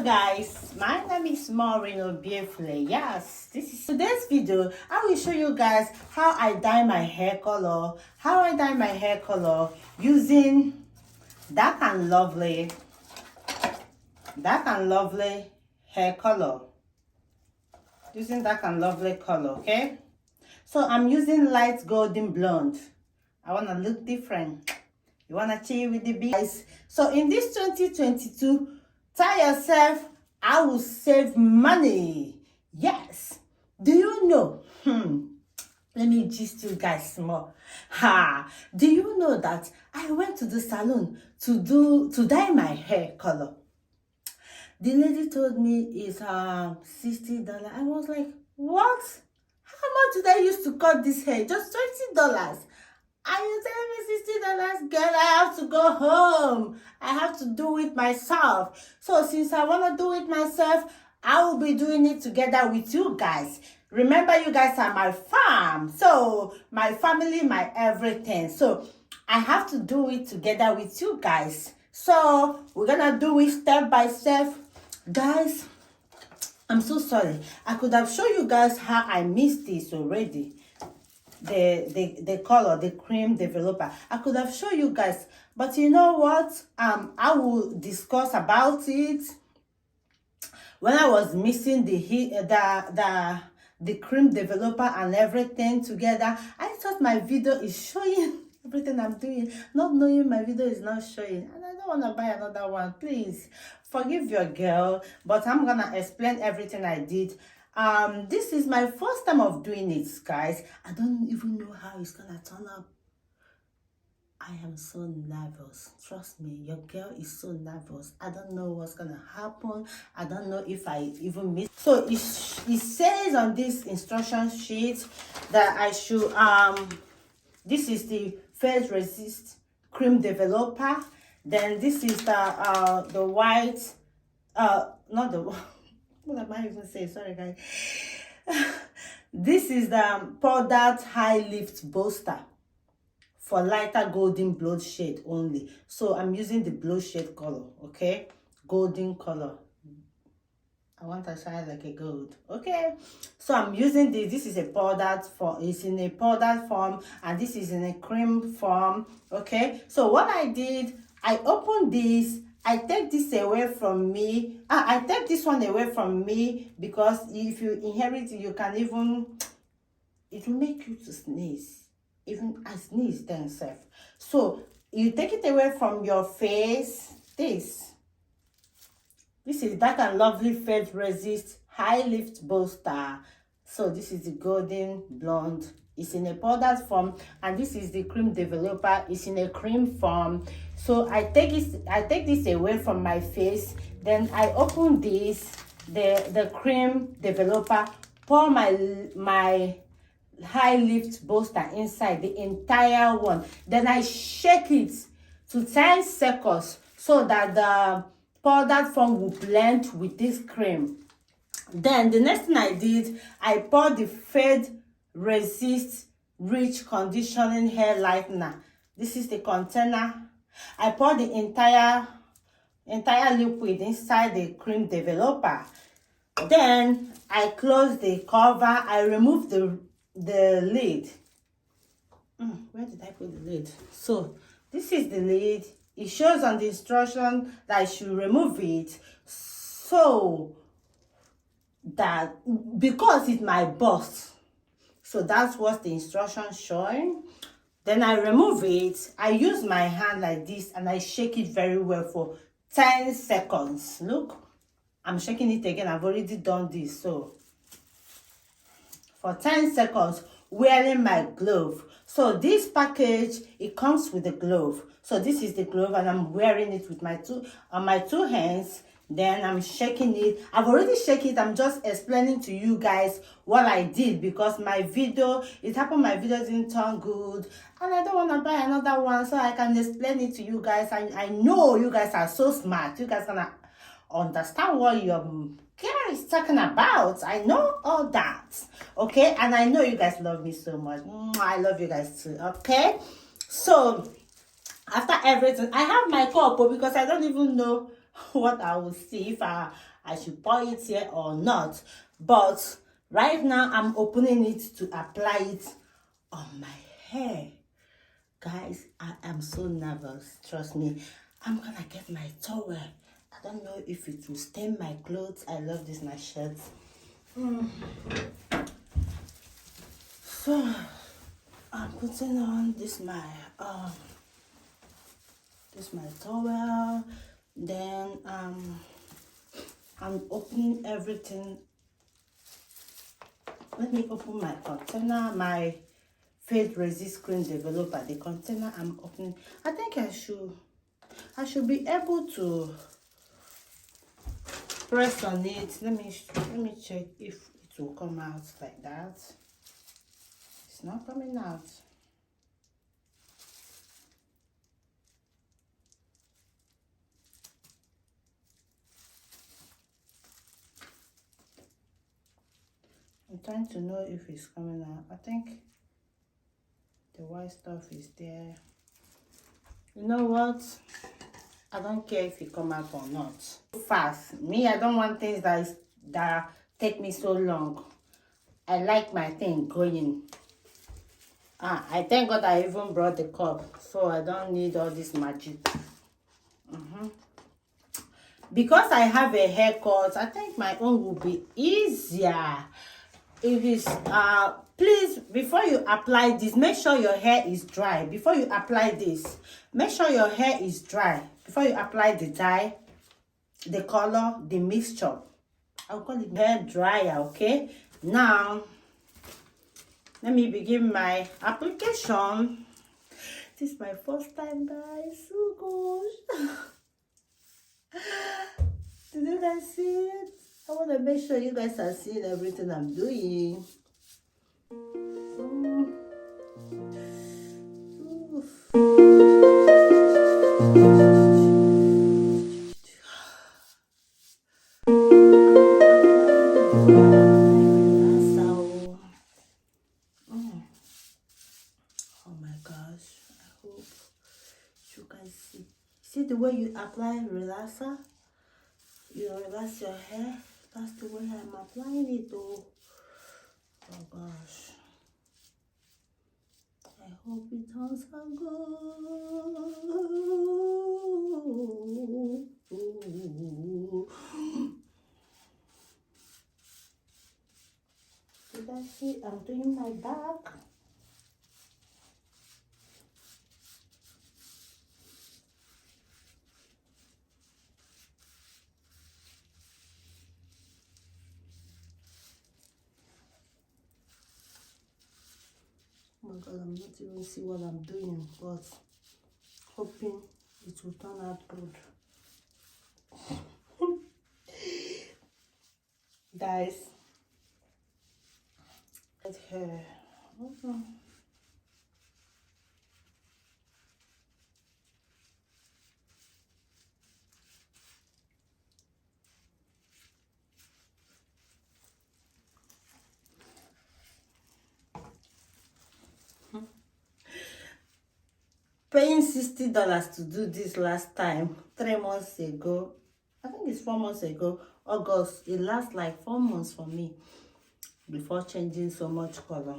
Guys, my name is Maureen Obiefle. Yes, this is today's video. I will show you guys how I dye my hair color. Using dark and lovely hair color. Using dark and lovely color, okay? So I'm using light golden blonde. I want to look different. You want to chill with the guys. So in this 2022, tell yourself, I will save money. Yes. Do you know? Let me gist you guys more. Do you know that I went to the salon to dye my hair color? The lady told me it's $60. I was like, what? How much did I use to cut this hair? Just $20. Are you telling me $60? Girl, I have to go home. I have to do it myself. So since I want to do it myself, I will be doing it together with you guys. Remember, you guys are my fam. So my family, my everything. So I have to do it together with you guys. So we're going to do it step by step. Guys, I'm so sorry. I could have shown you guys how I missed this already. The color, the cream developer. I could have shown you guys, but you know what? I will discuss about it when I was missing the cream developer and everything together. I thought my video is showing everything I'm doing, not knowing my video is not showing, and I don't want to buy another one. Please forgive your girl, but I'm gonna explain everything I did. This is my first time of doing it, guys. I don't even know how it's gonna turn up. I am so nervous. Trust me, your girl is so nervous. I don't know what's gonna happen. I don't know if I even miss. So it says on this instruction sheet that I should this is the phase resist cream developer. Then this is the white not the what am I even saying? Sorry, guys. This is the powdered high lift booster for lighter golden blonde shade only. So I'm using the blue shade color, okay? Golden color. I want to shine like a gold, okay? So I'm using this. This is a powdered form. It's in a powdered form, and this is in a cream form, okay? So what I did, I opened this. I take this away from me. I take this one away from me because if you inherit it, you can even, it will make you to sneeze. Even I sneeze then self. So you take it away from your face. This is dark and lovely phase resist high lift booster. So this is the golden blonde. It's in a powdered form, and this is the cream developer. It's in a cream form. So I take this away from my face. Then I open this, the cream developer, pour my high lift booster inside the entire one. Then I shake it to 10 seconds so that the powdered form will blend with this cream. Then the next thing I did, I poured the fade resist rich conditioning hair lightener. This is the container. I poured the entire liquid inside the cream developer. Then I close the cover. I remove the lid. Where did I put the lid? So this is the lid. It shows on the instruction that I should remove it, so that because it might burst. So that's what the instruction showing. Then I remove it. I use my hand like this and I shake it very well for 10 seconds. Look, I'm shaking it again. I've already done this. So for 10 seconds, wearing my glove. So this package, it comes with the glove. So this is the glove, and I'm wearing it with my two hands. Then I'm shaking it. I've already shaken it. I'm just explaining to you guys what I did because my video didn't turn good, and I don't want to buy another one, so I can explain it to you guys. I know you guys are so smart. You guys gonna understand what your girl is talking about. I know all that, okay? And I know you guys love me so much. I love you guys too, okay? So after everything, I have my cup because I don't even know what I will see if I I should pour it here or not. But right now I'm opening it to apply it on my hair. Guys, I am so nervous. Trust me. I'm gonna get my towel. I don't know if it will stain my clothes. I love this nice shirt. So I'm putting on this my towel. Then I'm opening everything. Let me open my container, my Fade Resist Screen Developer. The container I'm opening. I think I should be able to press on it. Let me check if it will come out like that. It's not coming out. I'm trying to know if it's coming out. I think the white stuff is there. You know what? I don't care if it come out or not. Fast. Me, I don't want things that take me so long. I like my thing going. I thank God I even brought the cup, so I don't need all this magic. Because I have a haircut, I think my own will be easier. It is please, before you apply this, make sure your hair is dry. Before you apply this, make sure your hair is dry before you apply the dye, the color, the mixture. I'll call it hair dryer. Okay, now let me begin my application. This is my first time, guys. Oh gosh. Did you guys see it? I want to make sure you guys are seeing everything I'm doing. Oh my gosh, I hope you guys see the way you apply relaxer. You relax your hair. That's the way I'm applying it though. Oh gosh, I hope it turns out good. You guys see I'm doing my back. Oh my god, I'm not even see what I'm doing, but hoping it will turn out good. Guys, right here. Paying $60 to do this last time 3 months ago. I think it's 4 months ago, August. It lasts like 4 months for me before changing so much color.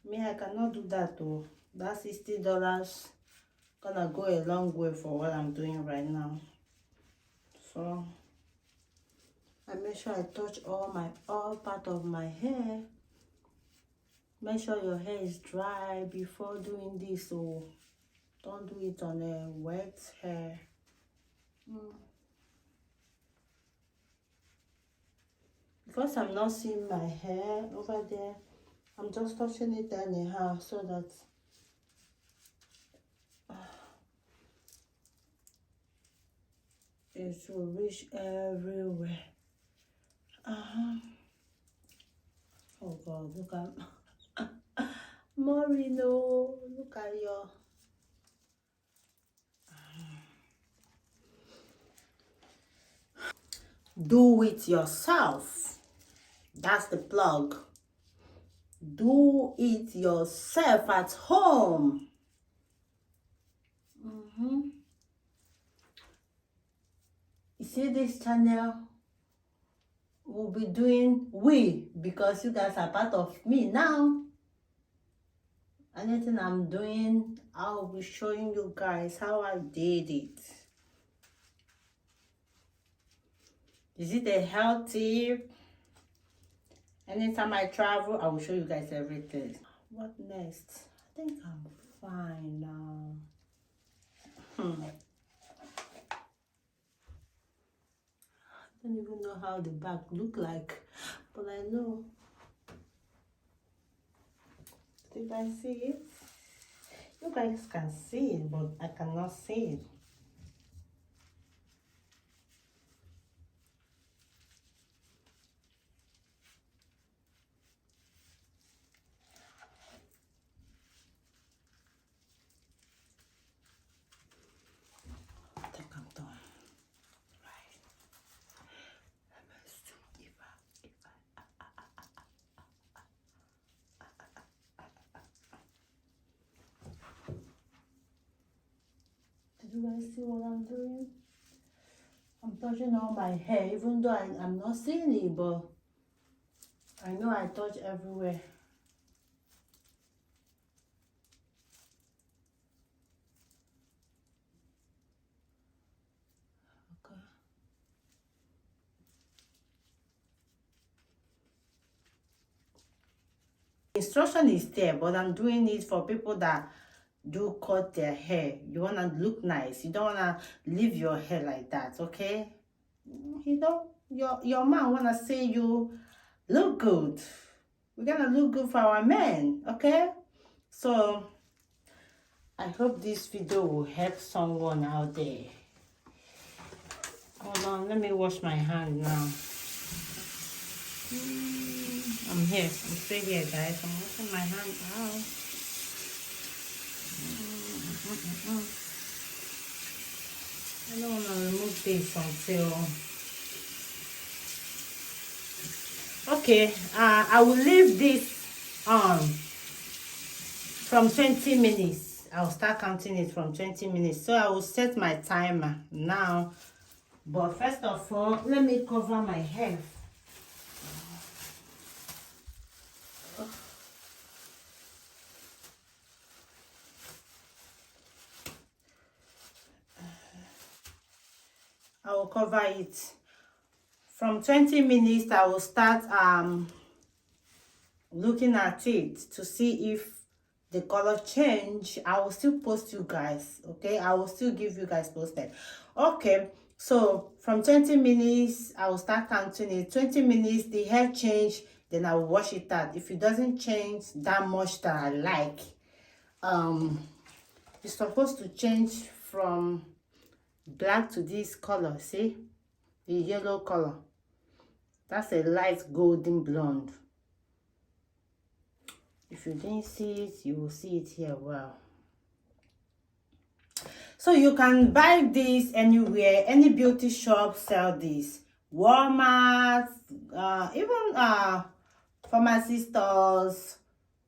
Me, I cannot do that though. That $60 gonna go a long way for what I'm doing right now. So I make sure I touch all part of my hair. Make sure your hair is dry before doing this, so don't do it on a wet hair. Because I'm not seeing my hair over there, I'm just touching it anyhow so that it will reach everywhere. Oh God, look at Morino, look at your do it yourself. That's the plug. Do it yourself at home. You see this channel, we'll be doing we, because you guys are part of me now. Anything I'm doing, I'll be showing you guys how I did it. Is it a healthy? Anytime I travel, I will show you guys everything. What next? I think I'm fine now. I don't even know how the back look like, but I know. If I see it, you guys can see it, but I cannot see it. I think I'm done. Right. Let me see if Did you guys see what I'm doing? I'm touching all my hair, even though I'm not seeing it, but I know I touch everywhere. Okay. Instruction is there, but I'm doing it for people that do cut their hair. You want to look nice. You don't want to leave your hair like that, okay? You know, your man want to see you look good. We're going to look good for our men, okay? So, I hope this video will help someone out there. Hold on, let me wash my hand now. I'm here. I'm still here, guys. I'm washing my hand out. I don't want to remove this until... Okay, I will leave this on from 20 minutes. I'll start counting it from 20 minutes. So I will set my timer now. But first of all, let me cover my hair. I will cover it. From 20 minutes, I will start looking at it to see if the color change. I will still post you guys, okay? I will still give you guys posted. Okay, so from 20 minutes, I will start counting it. 20 minutes, the hair change, then I will wash it out. If it doesn't change that much that I like, it's supposed to change from black to this color. See, the yellow color. That's a light golden blonde. If you didn't see it, you will see it here. Wow. So you can buy this anywhere. Any beauty shop sell this. Walmart, even pharmacy stores,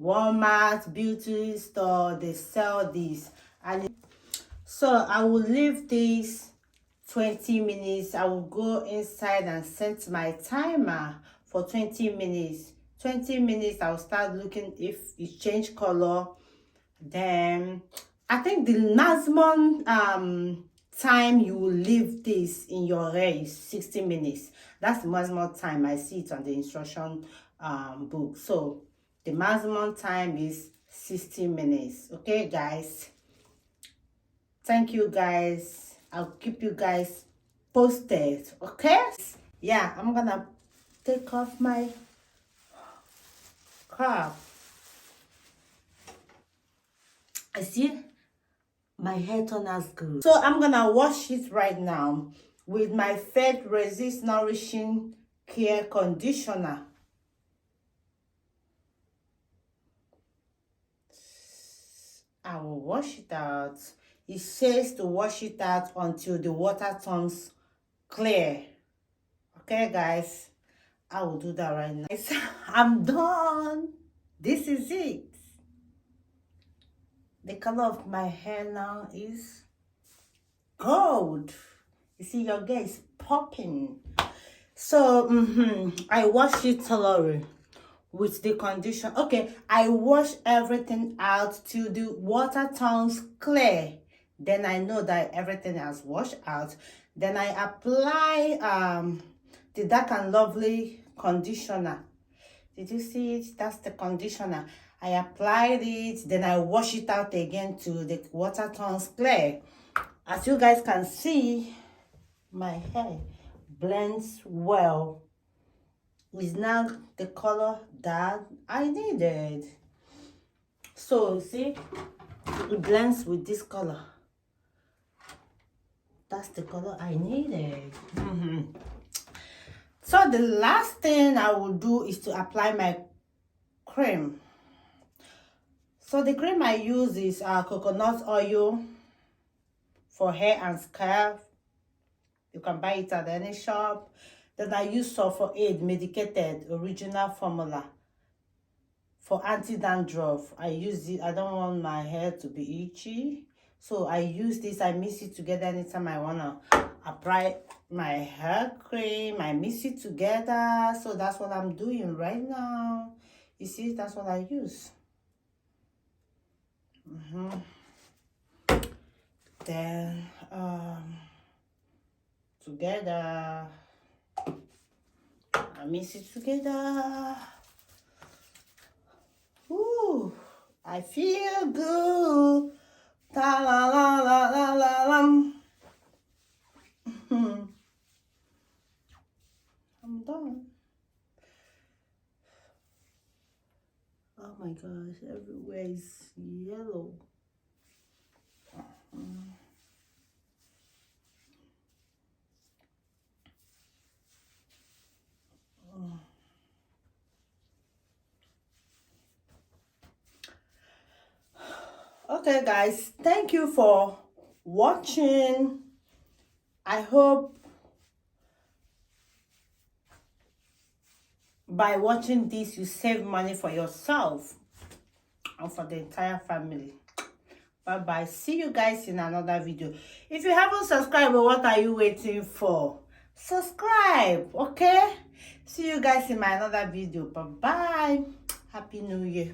Walmart, beauty store, they sell this. And so I will leave this 20 minutes. I will go inside and set my timer for 20 minutes. 20 minutes, I'll start looking if it changed color. Then I think the maximum time you will leave this in your hair is 60 minutes. That's the maximum time. I see it on the instruction book. So the maximum time is 60 minutes. Okay, guys. Thank you, guys. I'll keep you guys posted. Okay? Yeah, I'm gonna take off my cap. I see my hair tone as good. So I'm gonna wash it right now with my Fed Resist Nourishing Care Conditioner. I will wash it out. It says to wash it out until the water turns clear. Okay, guys, I will do that right now. I'm done. This is it. The color of my hair now is gold. You see, your hair is popping. So I wash it thoroughly with the condition. Okay, I wash everything out till the water turns clear. Then I know that everything has washed out. Then I apply the Dark and Lovely conditioner. Did you see it? That's the conditioner. I applied it, then I wash it out again till the water turns clear. As you guys can see, my hair blends well. Is now the color that I needed. So see, it blends with this color. That's the color I needed. So the last thing I will do is to apply my cream. So the cream I use is coconut oil for hair and scalp. You can buy it at any shop. Then I use Sulfur Aid medicated original formula for anti-dandruff. I use it. I don't want my hair to be itchy, so I use this. I mix it together anytime I wanna apply my hair cream. I mix it together. So that's what I'm doing right now. You see, that's what I use. Then together, I mix it together. Ooh, I feel good. Ta la la la la la la. I'm done. Oh my gosh, everywhere is yellow. Okay guys, thank you for watching. I hope by watching this you save money for yourself and for the entire family. Bye bye. See you guys in another video. If you haven't subscribed, what are you waiting for? Subscribe, okay? See you guys in my another video. Bye bye. Happy New Year.